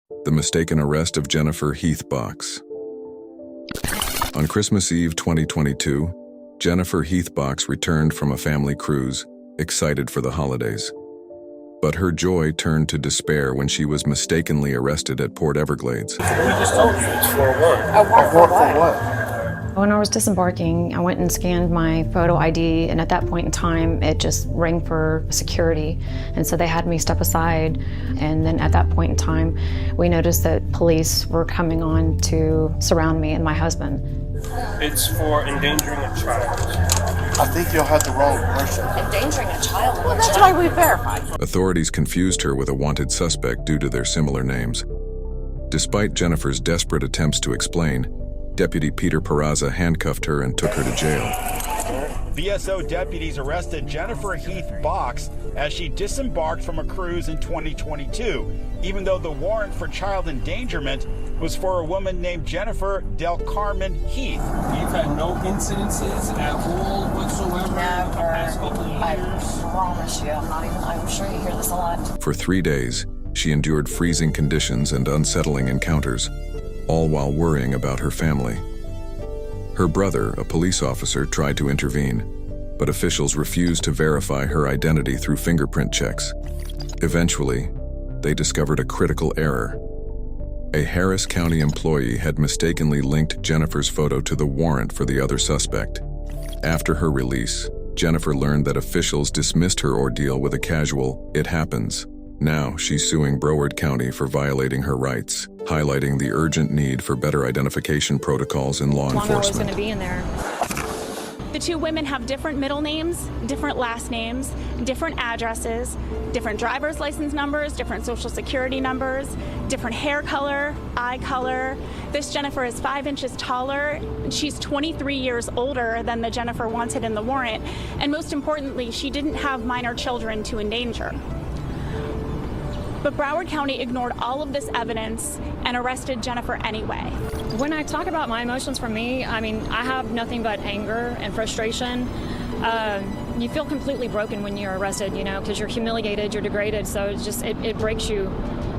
The mistaken arrest of Jennifer Heath Box. On Christmas Eve 2022, Jennifer Heath Box returned from a family cruise, excited for the holidays. But her joy turned to despair when she was mistakenly arrested at Port Everglades. You just told me it's for a warrant. A warrant for what? When I was disembarking, I went and scanned my photo ID, and at that point in time, it just rang for security. And so they had me step aside, and then at that point in time, we noticed that police were coming on to surround me and my husband. It's for endangering a child. I think you'll have the wrong person. Endangering a child? Well, that's why we verified. Authorities confused her with a wanted suspect due to their similar names. Despite Jennifer's desperate attempts to explain, Deputy Peter Peraza handcuffed her and took her to jail. VSO deputies arrested Jennifer Heath Box as she disembarked from a cruise in 2022, even though the warrant for child endangerment was for a woman named Jennifer Del Carmen Heath. You've had no incidences at all whatsoever? Never. I promise you, I'm sure you hear this a lot. For 3 days, she endured freezing conditions and unsettling encounters, all while worrying about her family. Her brother, a police officer, tried to intervene, but officials refused to verify her identity through fingerprint checks. Eventually, they discovered a critical error. A Harris County employee had mistakenly linked Jennifer's photo to the warrant for the other suspect. After her release, Jennifer learned that officials dismissed her ordeal with a casual, "It happens." Now, she's suing Broward County for violating her rights, highlighting the urgent need for better identification protocols in law enforcement. Was going to be in there. The two women have different middle names, different last names, different addresses, different driver's license numbers, different social security numbers, different hair color, eye color. This Jennifer is 5 inches taller. She's 23 years older than the Jennifer wanted in the warrant. And most importantly, she didn't have minor children to endanger. But Broward County ignored all of this evidence and arrested Jennifer anyway. When I talk about my emotions, for me, I have nothing but anger and frustration. You feel completely broken when you're arrested, because you're humiliated, you're degraded. So it breaks you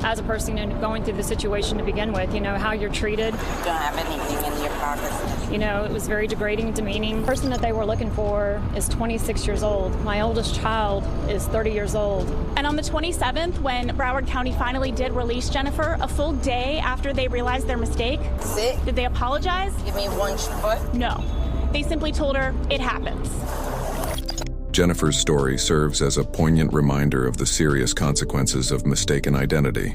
as a person and going through the situation to begin with, how you're treated. You don't have anything in your pocket. It was very degrading, demeaning. The person that they were looking for is 26 years old. My oldest child is 30 years old. And on the 27th, when Broward County finally did release Jennifer, a full day after they realized their mistake, Sit. did they apologize? Give me one foot. No. They simply told her, "It happens." Jennifer's story serves as a poignant reminder of the serious consequences of mistaken identity.